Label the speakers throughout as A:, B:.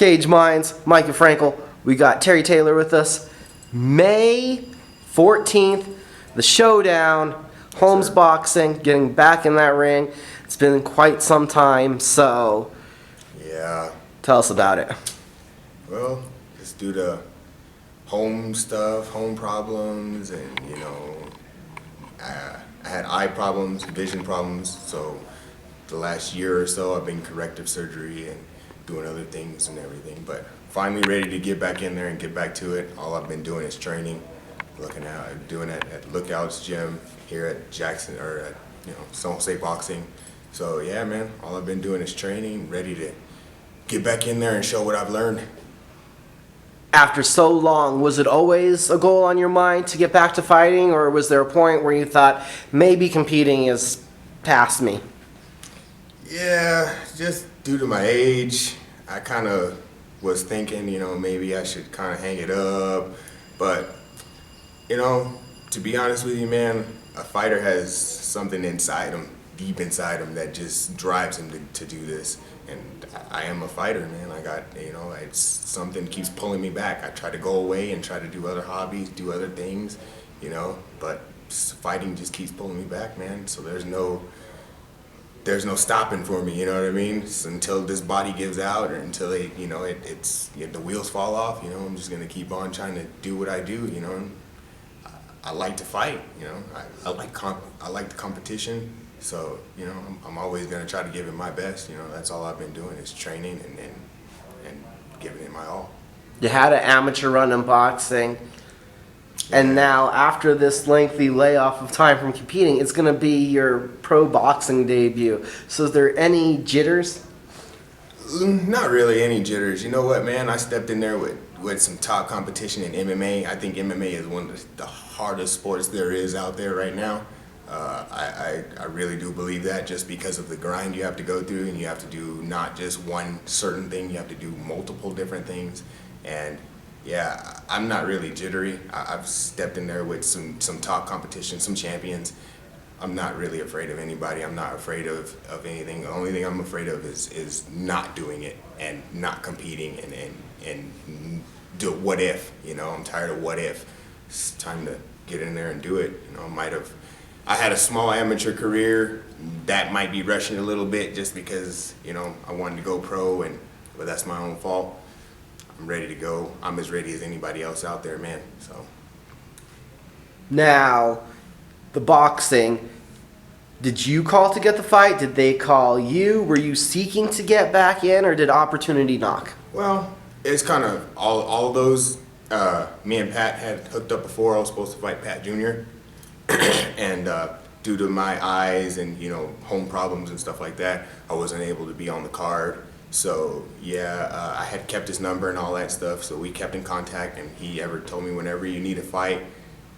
A: Cage Minds, Mike and Frankel. We got Terry Taylor with us. May 14th, the Showdown, Holmes Boxing, getting back in that ring. It's been quite some time, so
B: yeah.
A: Tell us about it.
B: Well, just due to home stuff, home problems, and I had eye problems, vision problems, so the last year or so I've been corrective surgery and doing other things and everything, but finally ready to get back in there and get back to it. All I've been doing is training, doing it at Lookout's gym here at Jackson, or at Holmes Boxing. So yeah, man, all I've been doing is training, ready to get back in there and show what I've learned.
A: After so long, was it always a goal on your mind to get back to fighting, or was there a point where you thought maybe competing is past me?
B: Yeah, just due to my age, I kind of was thinking, maybe I should kind of hang it up. But, to be honest with you, man, a fighter has something inside him, deep inside him, that just drives him to do this. And I am a fighter, man. I got, it's something keeps pulling me back. I try to go away and try to do other hobbies, do other things, but fighting just keeps pulling me back, man. So there's no stopping for me, you know what I mean? Until this body gives out, or until the wheels fall off, I'm just gonna keep on trying to do what I do, I like to fight, I like the competition, so I'm always gonna try to give it my best. That's all I've been doing is training and giving it my all.
A: You had an amateur run in boxing. And now, after this lengthy layoff of time from competing, it's going to be your pro boxing debut. So is there any jitters?
B: Not really any jitters. You know what, man? I stepped in there with some top competition in MMA. I think MMA is one of the hardest sports there is out there right now. I really do believe that, just because of the grind you have to go through, and you have to do not just one certain thing, you have to do multiple different things. And yeah, I'm not really jittery. I've stepped in there with some top competition, some champions. I'm not really afraid of anybody. I'm not afraid of anything. The only thing I'm afraid of is not doing it and not competing and do what if. I'm tired of what if. It's time to get in there and do it. I had a small amateur career that might be rushing a little bit just because I wanted to go pro, but that's my own fault. I'm ready to go. I'm as ready as anybody else out there, man. So
A: now, the boxing, did you call to get the fight? Did they call you? Were you seeking to get back in, or did opportunity knock?
B: Well, it's kind of all of those. Me and Pat had hooked up before. I was supposed to fight Pat Jr. and due to my eyes and home problems and stuff like that, I wasn't able to be on the card. So yeah, I had kept his number and all that stuff, so we kept in contact, and he ever told me, whenever you need a fight,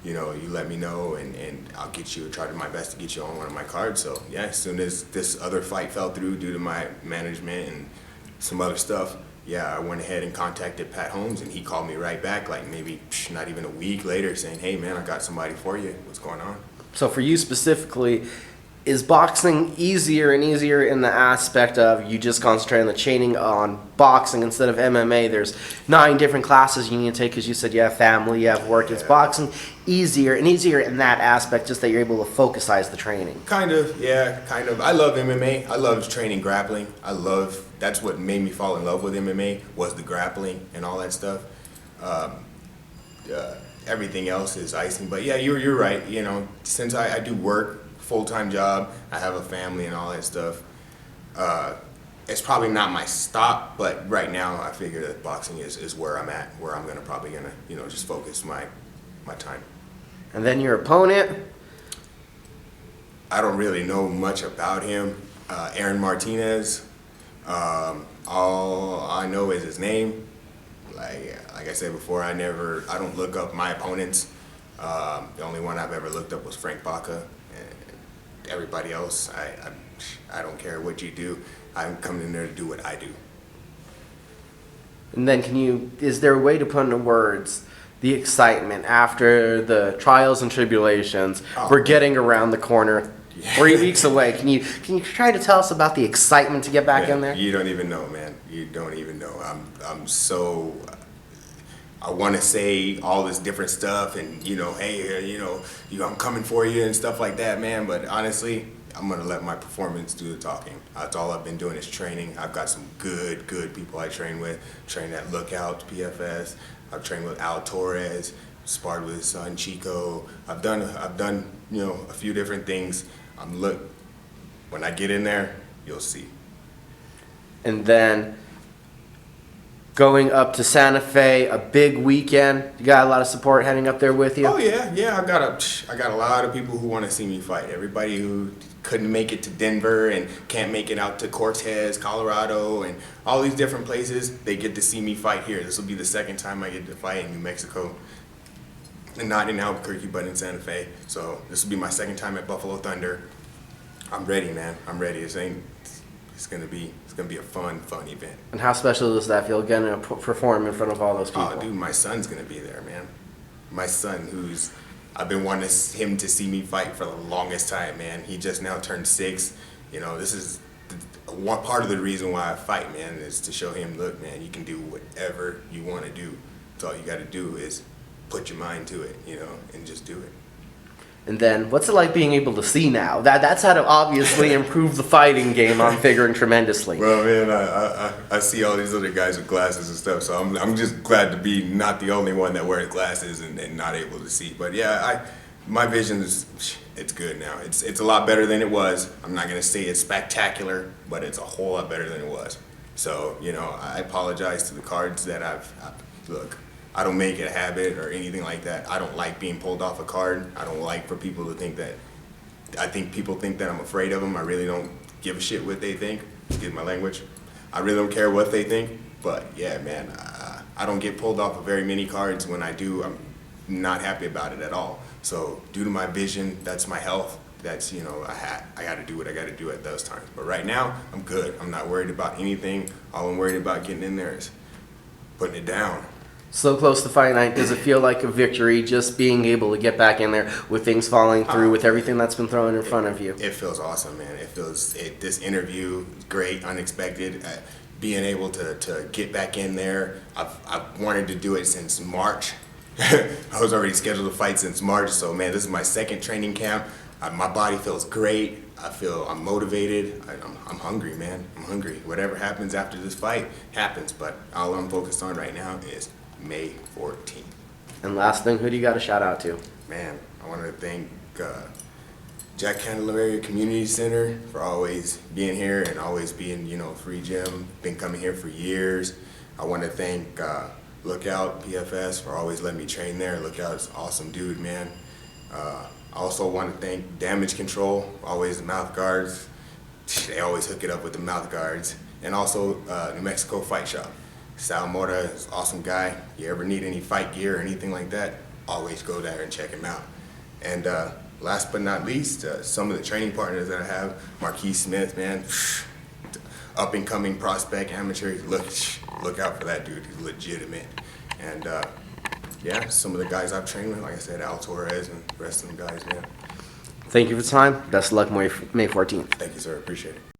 B: you let me know, and I'll try my best to get you on one of my cards. So yeah, as soon as this other fight fell through due to my management and some other stuff, yeah, I went ahead and contacted Pat Holmes, and he called me right back, like maybe not even a week later, saying, hey man, I got somebody for you, what's going on?
A: So for you specifically, is boxing easier and easier in the aspect of you just concentrate on the training on boxing instead of MMA? There's 9 different classes you need to take because you said you have family, you have work. Yeah. Is boxing easier and easier in that aspect, just that you're able to focusise the training?
B: Kind of, yeah, kind of. I love MMA. I love training grappling. That's what made me fall in love with MMA, was the grappling and all that stuff. Everything else is icing. But yeah, you're right. Since I do work, full-time job, I have a family and all that stuff. It's probably not my stop, but right now I figure that boxing is where I'm at, where I'm probably gonna just focus my time.
A: And then your opponent?
B: I don't really know much about him. Aaron Martinez. All I know is his name. Like I said before, I don't look up my opponents. The only one I've ever looked up was Frank Baca. Everybody else, I don't care what you do. I'm coming in there to do what I do.
A: And then is there a way to put into words the excitement after the trials and tribulations? We're getting around the corner. 3 weeks away. Can you try to tell us about the excitement to get back in there?
B: You don't even know, man. You don't even know. I'm so. I want to say all this different stuff, and hey, I'm coming for you and stuff like that, man. But honestly, I'm gonna let my performance do the talking. That's all I've been doing is training. I've got some good people I train with. Train at Lookout PFS. I've trained with Al Torres. Sparred with his son Chico. I've done a few different things. Look, when I get in there, you'll see.
A: And then going up to Santa Fe, a big weekend. You got a lot of support heading up there with you?
B: Oh yeah. I got a lot of people who want to see me fight. Everybody who couldn't make it to Denver and can't make it out to Cortez, Colorado, and all these different places, they get to see me fight here. This will be the second time I get to fight in New Mexico. And not in Albuquerque, but in Santa Fe. So this will be my second time at Buffalo Thunder. I'm ready, man. I'm ready. It's gonna be a fun event.
A: And how special does that feel, getting to perform in front of all those people?
B: Oh, dude, my son's gonna be there, man. My son, I've been wanting him to see me fight for the longest time, man. He just now turned 6. This is one part of the reason why I fight, man, is to show him, look, man, you can do whatever you want to do. That's all you got to do is put your mind to it, and just do it.
A: And then, what's it like being able to see now? That's how to obviously improve the fighting game, I'm figuring tremendously.
B: Well, man, I see all these other guys with glasses and stuff, so I'm just glad to be not the only one that wears glasses and not able to see. But yeah, my vision it's good now. It's a lot better than it was. I'm not gonna say it's spectacular, but it's a whole lot better than it was. So, I apologize to the cards that look. I don't make it a habit or anything like that. I don't like being pulled off a card. I don't like for people to think that. I think people think that I'm afraid of them. I really don't give a shit what they think. Excuse my language. I really don't care what they think. But yeah, man, I don't get pulled off of very many cards. When I do, I'm not happy about it at all. So due to my vision, that's my health. That's, I got to do what I got to do at those times. But right now, I'm good. I'm not worried about anything. All I'm worried about getting in there is putting it down.
A: So close to fight night, does it feel like a victory just being able to get back in there with things falling through, with everything that's been thrown in front of you?
B: It feels awesome, man. This interview, great, unexpected. Being able to get back in there, I've wanted to do it since March. I was already scheduled to fight since March, so man, this is my second training camp. My body feels great. I'm motivated. I'm hungry, man. I'm hungry. Whatever happens after this fight happens, but all I'm focused on right now is May 14th.
A: And last thing, who do you got to shout out to?
B: Man, I want to thank Jack Candelaria Community Center for always being here and always being, free gym. Been coming here for years. I want to thank Lookout PFS for always letting me train there. Lookout is an awesome dude, man. I also want to thank Damage Control, always the mouth guards. They always hook it up with the mouth guards. And also New Mexico Fight Shop. Sal Mora is an awesome guy. You ever need any fight gear or anything like that, always go there and check him out. And last but not least, some of the training partners that I have, Marquis Smith, man, up and coming prospect, amateur. Look out for that dude. He's legitimate. And yeah, some of the guys I've trained with, like I said, Al Torres and the rest of them guys, man.
A: Thank you for the time. Best of luck May 14th.
B: Thank you, sir. Appreciate it.